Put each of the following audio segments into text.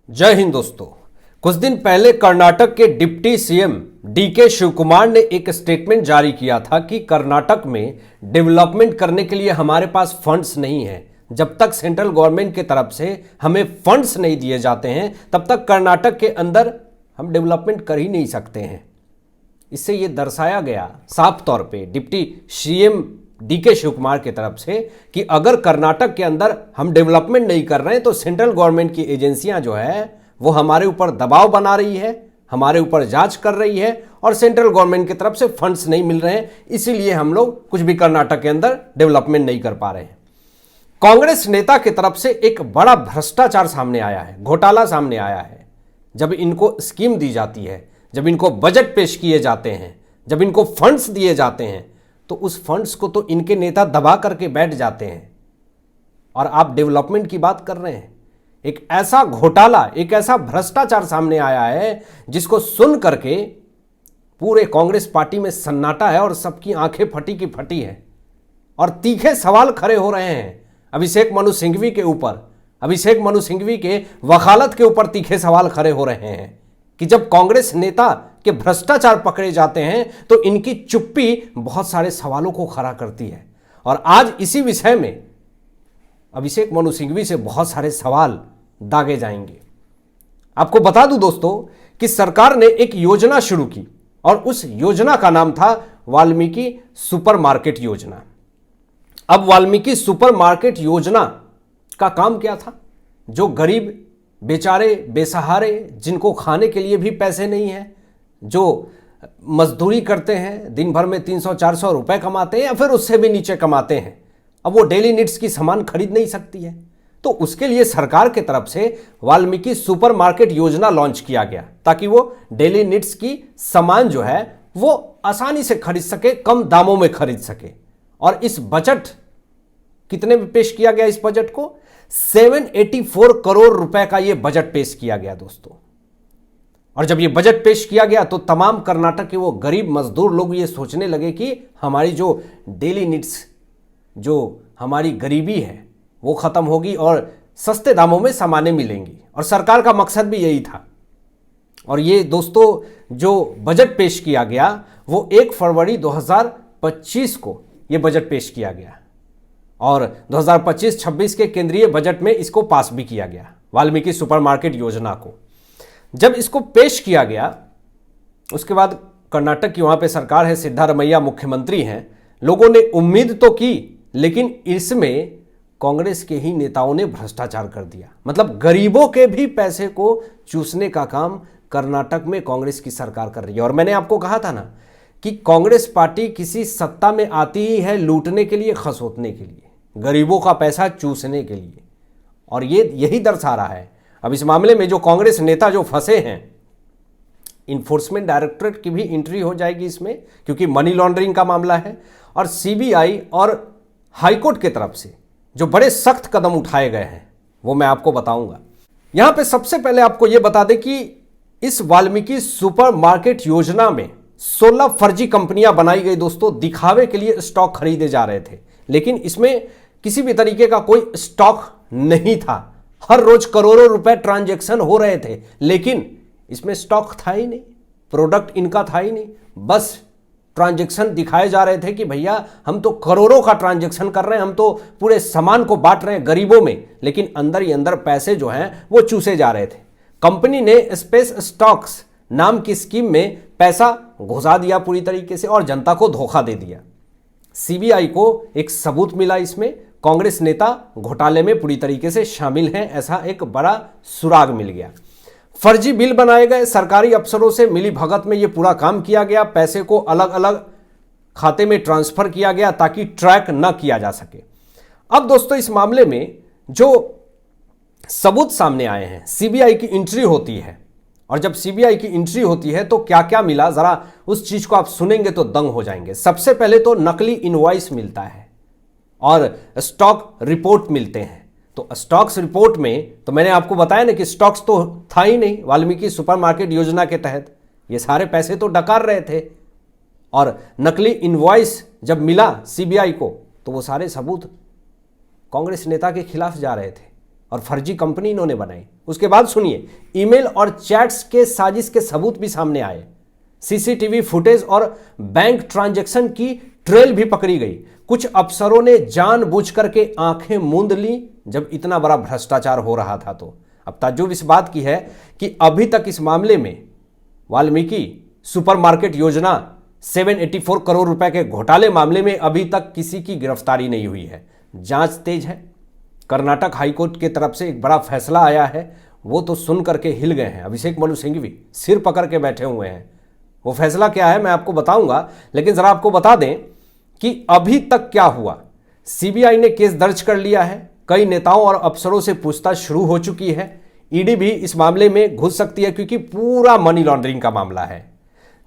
जय हिंद दोस्तों। कुछ दिन पहले कर्नाटक के डिप्टी सीएम डीके शिवकुमार ने एक स्टेटमेंट जारी किया था कि कर्नाटक में डेवलपमेंट करने के लिए हमारे पास फंड्स नहीं है। जब तक सेंट्रल गवर्नमेंट की तरफ से हमें फंड्स नहीं दिए जाते हैं तब तक कर्नाटक के अंदर हम डेवलपमेंट कर ही नहीं सकते हैं। इससे यह दर्शाया गया साफ तौर पे डिप्टी सीएम डीके शिवकुमार की तरफ से कि अगर कर्नाटक के अंदर हम डेवलपमेंट नहीं कर रहे हैं तो सेंट्रल गवर्नमेंट की एजेंसियां जो है वो हमारे ऊपर दबाव बना रही है, हमारे ऊपर जांच कर रही है और सेंट्रल गवर्नमेंट की तरफ से फंड्स नहीं मिल रहे हैं, इसीलिए हम लोग कुछ भी कर्नाटक के अंदर डेवलपमेंट नहीं कर पा रहे हैं। कांग्रेस नेता की तरफ से एक बड़ा भ्रष्टाचार सामने आया है, घोटाला सामने आया है। जब इनको स्कीम दी जाती है, जब इनको बजट पेश किए जाते हैं, जब इनको फंड्स दिए जाते हैं तो उस फंड्स को तो इनके नेता दबा करके बैठ जाते हैं और आप डेवलपमेंट की बात कर रहे हैं। एक ऐसा घोटाला, एक ऐसा भ्रष्टाचार सामने आया है जिसको सुन करके पूरे कांग्रेस पार्टी में सन्नाटा है और सबकी आंखें फटी की फटी है और तीखे सवाल खड़े हो रहे हैं अभिषेक मनु सिंघवी के ऊपर। अभिषेक मनु सिंघवी के वकालत के ऊपर तीखे सवाल खड़े हो रहे हैं कि जब कांग्रेस नेता के भ्रष्टाचार पकड़े जाते हैं तो इनकी चुप्पी बहुत सारे सवालों को खड़ा करती है। और आज इसी विषय में अभिषेक मनु सिंघवी से बहुत सारे सवाल दागे जाएंगे। आपको बता दूं दोस्तों कि सरकार ने एक योजना शुरू की और उस योजना का नाम था वाल्मीकि सुपर मार्केट योजना। अब वाल्मीकि सुपर मार्केट योजना का काम क्या था? जो गरीब बेचारे बेसहारे, जिनको खाने के लिए भी पैसे नहीं है, जो मजदूरी करते हैं, दिन भर में 300-400 रुपए कमाते हैं या फिर उससे भी नीचे कमाते हैं, अब वो डेली नीड्स की सामान खरीद नहीं सकती है, तो उसके लिए सरकार की तरफ से वाल्मीकि सुपर मार्केट योजना लॉन्च किया गया ताकि वो डेली नीड्स की सामान जो है वो आसानी से खरीद सके, कम दामों में खरीद सके। और इस बजट कितने में पेश किया गया? इस बजट को 784 करोड़ रुपए का यह बजट पेश किया गया दोस्तों। और जब यह बजट पेश किया गया तो तमाम कर्नाटक के वो गरीब मजदूर लोग ये सोचने लगे कि हमारी जो डेली नीड्स, जो हमारी गरीबी है वो खत्म होगी और सस्ते दामों में सामानें मिलेंगी। और सरकार का मकसद भी यही था। और ये दोस्तों जो बजट पेश किया गया वो 1 फरवरी 2025 को यह बजट पेश किया गया और 2025-26 के केंद्रीय बजट में इसको पास भी किया गया, वाल्मीकि सुपरमार्केट योजना को। जब इसको पेश किया गया उसके बाद कर्नाटक की वहां पे सरकार है, सिद्धारमैया मुख्यमंत्री हैं, लोगों ने उम्मीद तो की लेकिन इसमें कांग्रेस के ही नेताओं ने भ्रष्टाचार कर दिया। मतलब गरीबों के भी पैसे को चूसने का काम कर्नाटक में कांग्रेस की सरकार कर रही है। और मैंने आपको कहा था ना कि कांग्रेस पार्टी किसी सत्ता में आती ही है लूटने के लिए, खसोटने के लिए, गरीबों का पैसा चूसने के लिए। और ये यही दर्शा रहा है। अब इस मामले में जो कांग्रेस नेता जो फंसे हैं, इन्फोर्समेंट डायरेक्टरेट की भी एंट्री हो जाएगी इसमें, क्योंकि मनी लॉन्ड्रिंग का मामला है। और सीबीआई और हाईकोर्ट की तरफ से जो बड़े सख्त कदम उठाए गए हैं वो मैं आपको बताऊंगा। यहां पे सबसे पहले आपको यह बता दें कि इस वाल्मीकि सुपर मार्केट योजना में 16 फर्जी कंपनियां बनाई गई दोस्तों। दिखावे के लिए स्टॉक खरीदे जा रहे थे लेकिन इसमें किसी भी तरीके का कोई स्टॉक नहीं था। हर रोज करोड़ों रुपए ट्रांजैक्शन हो रहे थे लेकिन इसमें स्टॉक था ही नहीं, प्रोडक्ट इनका था ही नहीं। बस ट्रांजैक्शन दिखाए जा रहे थे कि भैया हम तो करोड़ों का ट्रांजैक्शन कर रहे हैं, हम तो पूरे सामान को बांट रहे हैं गरीबों में, लेकिन अंदर ही अंदर पैसे जो हैं वो चूसे जा रहे थे। कंपनी ने स्पेस स्टॉक्स नाम की स्कीम में पैसा घुसा दिया पूरी तरीके से और जनता को धोखा दे दिया। सीबीआई को एक सबूत मिला, इसमें कांग्रेस नेता घोटाले में पूरी तरीके से शामिल हैं, ऐसा एक बड़ा सुराग मिल गया। फर्जी बिल बनाए गए, सरकारी अफसरों से मिली भगत में यह पूरा काम किया गया, पैसे को अलग अलग खाते में ट्रांसफर किया गया ताकि ट्रैक न किया जा सके। अब दोस्तों इस मामले में जो सबूत सामने आए हैं, सीबीआई की एंट्री होती है और जब सीबीआई की एंट्री होती है तो क्या क्या मिला, जरा उस चीज को आप सुनेंगे तो दंग हो जाएंगे। सबसे पहले तो नकली इनवॉइस मिलता है और स्टॉक रिपोर्ट मिलते हैं। तो स्टॉक्स रिपोर्ट में तो मैंने आपको बताया ना कि स्टॉक्स तो था ही नहीं वाल्मीकि सुपरमार्केट योजना के तहत, ये सारे पैसे तो डकार रहे थे। और नकली इनवॉइस जब मिला सीबीआई को तो वो सारे सबूत कांग्रेस नेता के खिलाफ जा रहे थे और फर्जी कंपनी इन्होंने बनाई। उसके बाद सुनिए, ईमेल और चैट्स के साजिश के सबूत भी सामने आए। सीसीटीवी फुटेज और बैंक ट्रांजैक्शन की ट्रेल भी पकड़ी गई। कुछ अफसरों ने जानबूझ करके आंखें मूंद ली जब इतना बड़ा भ्रष्टाचार हो रहा था। तो अब ताज्जुब इस बात की है कि अभी तक इस मामले में वाल्मीकि सुपरमार्केट योजना 784 करोड़ रुपए के घोटाले मामले में अभी तक किसी की गिरफ्तारी नहीं हुई है। जांच तेज है। कर्नाटक हाईकोर्ट की तरफ से एक बड़ा फैसला आया है, वो तो सुन करके हिल गए हैं। अभिषेक मनु सिंघवी सिर पकड़ के बैठे हुए हैं। वो फैसला क्या है मैं आपको बताऊंगा, लेकिन जरा आपको बता दें कि अभी तक क्या हुआ। सीबीआई ने केस दर्ज कर लिया है, कई नेताओं और अफसरों से पूछताछ शुरू हो चुकी है। ईडी भी इस मामले में घुस सकती है क्योंकि पूरा मनी लॉन्ड्रिंग का मामला है।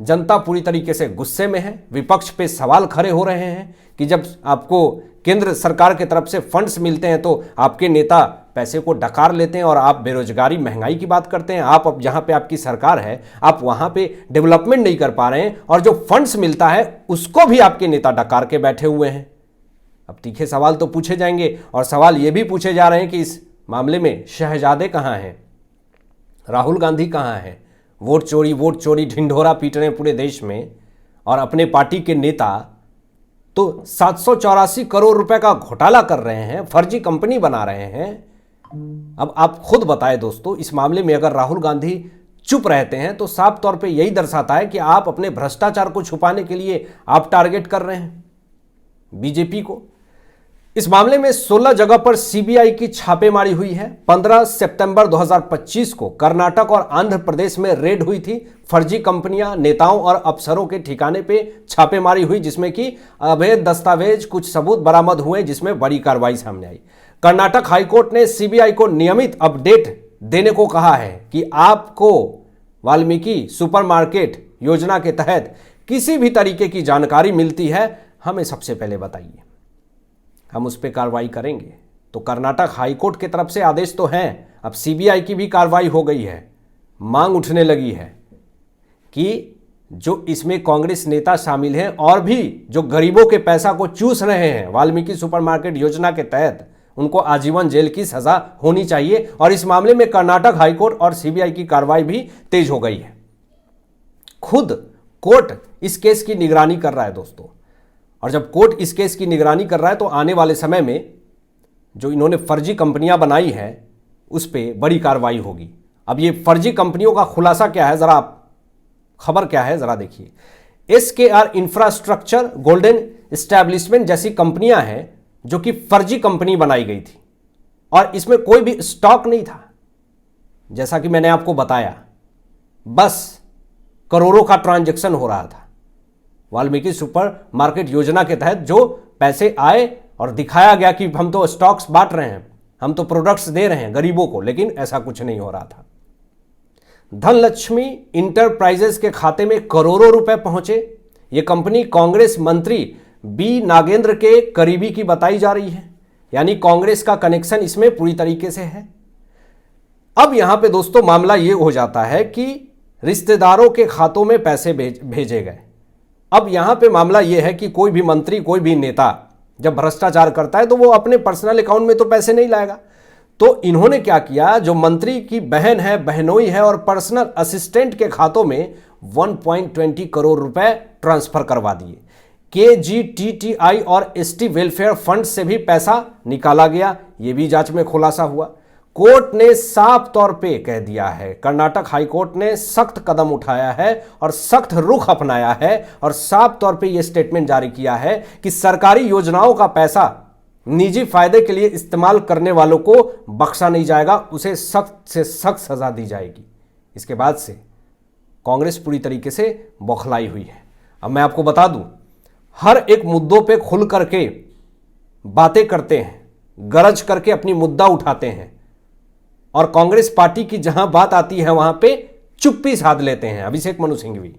जनता पूरी तरीके से गुस्से में है। विपक्ष पे सवाल खड़े हो रहे हैं कि जब आपको केंद्र सरकार की तरफ से फंड्स मिलते हैं तो आपके नेता पैसे को डकार लेते हैं और आप बेरोजगारी महंगाई की बात करते हैं। आप अब जहां पे आपकी सरकार है आप वहां पे डेवलपमेंट नहीं कर पा रहे हैं और जो फंड्स मिलता है उसको भी आपके नेता डकार के बैठे हुए हैं। अब तीखे सवाल तो पूछे जाएंगे और सवाल ये भी पूछे जा रहे हैं कि इस मामले में शहजादे कहां हैं, राहुल गांधी कहां हैं। वोट चोरी ढिंढोरा पीट रहे हैं पूरे देश में और अपने पार्टी के नेता तो 784 करोड़ रुपए का घोटाला कर रहे हैं, फर्जी कंपनी बना रहे हैं। अब आप खुद बताएं दोस्तों, इस मामले में अगर राहुल गांधी चुप रहते हैं तो साफ तौर पे यही दर्शाता है कि आप अपने भ्रष्टाचार को छुपाने के लिए आप टारगेट कर रहे हैं बीजेपी को। इस मामले में 16 जगह पर सीबीआई की छापेमारी हुई है। 15 सितंबर 2025 को कर्नाटक और आंध्र प्रदेश में रेड हुई थी। फर्जी कंपनियां, नेताओं और अफसरों के ठिकाने पे छापेमारी हुई जिसमें कि अवैध दस्तावेज, कुछ सबूत बरामद हुए जिसमें बड़ी कार्रवाई सामने आई। कर्नाटक हाईकोर्ट ने सीबीआई को नियमित अपडेट देने को कहा है कि आपको वाल्मीकि सुपरमार्केट योजना के तहत किसी भी तरीके की जानकारी मिलती है हमें सबसे पहले बताइए, हम उस पर कार्रवाई करेंगे। तो कर्नाटक हाईकोर्ट की तरफ से आदेश तो हैं, अब सीबीआई की भी कार्रवाई हो गई है। मांग उठने लगी है कि जो इसमें कांग्रेस नेता शामिल हैं और भी जो गरीबों के पैसा को चूस रहे हैं वाल्मीकि सुपरमार्केट योजना के तहत, उनको आजीवन जेल की सजा होनी चाहिए। और इस मामले में कर्नाटक हाईकोर्ट और सीबीआई की कार्रवाई भी तेज हो गई है। खुद कोर्ट इस केस की निगरानी कर रहा है दोस्तों, और जब कोर्ट इस केस की निगरानी कर रहा है तो आने वाले समय में जो इन्होंने फर्जी कंपनियां बनाई हैं उस पर बड़ी कार्रवाई होगी। अब ये फर्जी कंपनियों का खुलासा क्या है, जरा खबर क्या है जरा देखिए। SKR इंफ्रास्ट्रक्चर, गोल्डन एस्टैब्लिशमेंट जैसी कंपनियां हैं जो कि फर्जी कंपनी बनाई गई थी और इसमें कोई भी स्टॉक नहीं था। जैसा कि मैंने आपको बताया, बस करोड़ों का ट्रांजैक्शन हो रहा था। वाल्मीकि सुपर मार्केट योजना के तहत जो पैसे आए और दिखाया गया कि हम तो स्टॉक्स बांट रहे हैं, हम तो प्रोडक्ट्स दे रहे हैं गरीबों को, लेकिन ऐसा कुछ नहीं हो रहा था। धनलक्ष्मी इंटरप्राइजेस के खाते में करोड़ों रुपए पहुंचे। यह कंपनी कांग्रेस मंत्री बी नागेंद्र के करीबी की बताई जा रही है, यानी कांग्रेस का कनेक्शन इसमें पूरी तरीके से है। अब यहां पे दोस्तों मामला यह हो जाता है कि रिश्तेदारों के खातों में पैसे भेजे गए। अब यहां पे मामला यह है कि कोई भी मंत्री, कोई भी नेता जब भ्रष्टाचार करता है तो वो अपने पर्सनल अकाउंट में तो पैसे नहीं लाएगा। तो इन्होंने क्या किया, जो मंत्री की बहन है, बहनोई है और पर्सनल असिस्टेंट के खातों में 1.20 करोड़ रुपए ट्रांसफर करवा दिए। KGTTI और ST वेलफेयर फंड से भी पैसा निकाला गया, यह भी जांच में खुलासा हुआ। कोर्ट ने साफ तौर पे कह दिया है, कर्नाटक हाईकोर्ट ने सख्त कदम उठाया है और सख्त रुख अपनाया है और साफ तौर पे यह स्टेटमेंट जारी किया है कि सरकारी योजनाओं का पैसा निजी फायदे के लिए इस्तेमाल करने वालों को बख्शा नहीं जाएगा, उसे सख्त से सख्त सजा दी जाएगी। इसके बाद से कांग्रेस पूरी तरीके से बौखलाई हुई है। अब मैं आपको बता दूं, हर एक मुद्दों पे खुल करके बातें करते हैं, गरज करके अपनी मुद्दा उठाते हैं और कांग्रेस पार्टी की जहां बात आती है वहां पे चुप्पी साध लेते हैं अभिषेक मनु सिंघवी।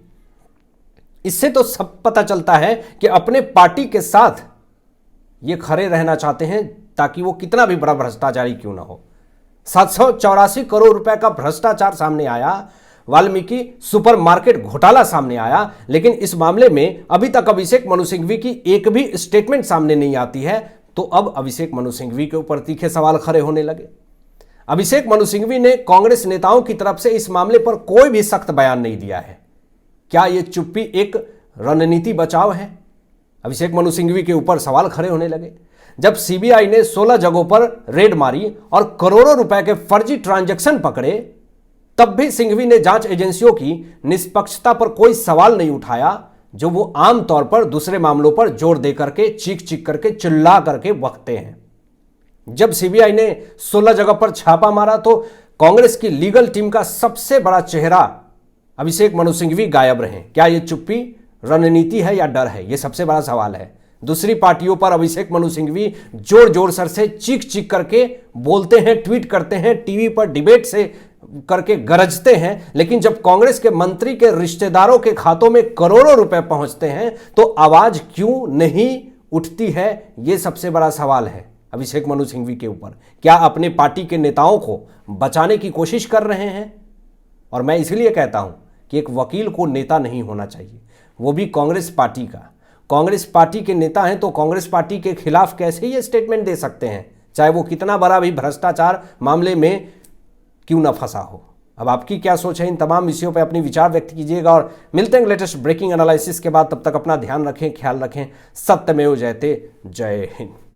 इससे तो सब पता चलता है कि अपने पार्टी के साथ ये खड़े रहना चाहते हैं ताकि वो कितना भी बड़ा भ्रष्टाचारी क्यों ना हो। 784 करोड़ रुपए का भ्रष्टाचार सामने आया, वाल्मीकि सुपरमार्केट घोटाला सामने आया, लेकिन इस मामले में अभी तक अभिषेक मनु सिंघवी की एक भी स्टेटमेंट सामने नहीं आती है। तो अब अभिषेक मनु सिंघवी के ऊपर तीखे सवाल खड़े होने लगे। अभिषेक मनु सिंघवी ने कांग्रेस नेताओं की तरफ से इस मामले पर कोई भी सख्त बयान नहीं दिया है। क्या यह चुप्पी एक रणनीति बचाव है? अभिषेक मनु सिंघवी के ऊपर सवाल खड़े होने लगे। जब सीबीआई ने 16 जगहों पर रेड मारी और करोड़ों रुपए के फर्जी ट्रांजैक्शन पकड़े, तब भी सिंघवी ने जांच एजेंसियों की निष्पक्षता पर कोई सवाल नहीं उठाया, जो वो आमतौर पर दूसरे मामलों पर जोर दे करके, चीख चीख करके, चिल्ला करके बकते हैं। जब सीबीआई ने 16 जगह पर छापा मारा तो कांग्रेस की लीगल टीम का सबसे बड़ा चेहरा अभिषेक मनु सिंघवी गायब रहे। क्या यह चुप्पी रणनीति है या डर है? यह सबसे बड़ा सवाल है। दूसरी पार्टियों पर अभिषेक मनु सिंघवी जोर जोर सर से चीख चीख करके बोलते हैं, ट्वीट करते हैं, टीवी पर डिबेट से करके गरजते हैं, लेकिन जब कांग्रेस के मंत्री के रिश्तेदारों के खातों में करोड़ों रुपए पहुंचते हैं तो आवाज क्यों नहीं उठती है? यह सबसे बड़ा सवाल है अभिषेक मनु सिंघवी के ऊपर। क्या अपने पार्टी के नेताओं को बचाने की कोशिश कर रहे हैं? और मैं इसलिए कहता हूं कि एक वकील को नेता नहीं होना चाहिए, वो भी कांग्रेस पार्टी का। कांग्रेस पार्टी के नेता हैं तो कांग्रेस पार्टी के खिलाफ कैसे ये स्टेटमेंट दे सकते हैं, चाहे वो कितना बड़ा भी भ्रष्टाचार मामले में क्यों ना फंसा हो। अब आपकी क्या सोच है? इन तमाम विषयों पर अपनी विचार व्यक्त कीजिएगा और मिलते हैं लेटेस्ट ब्रेकिंग एनालिसिस के बाद। तब तक अपना ध्यान रखें, ख्याल रखें। सत्यमेव जयते। जय हिंद।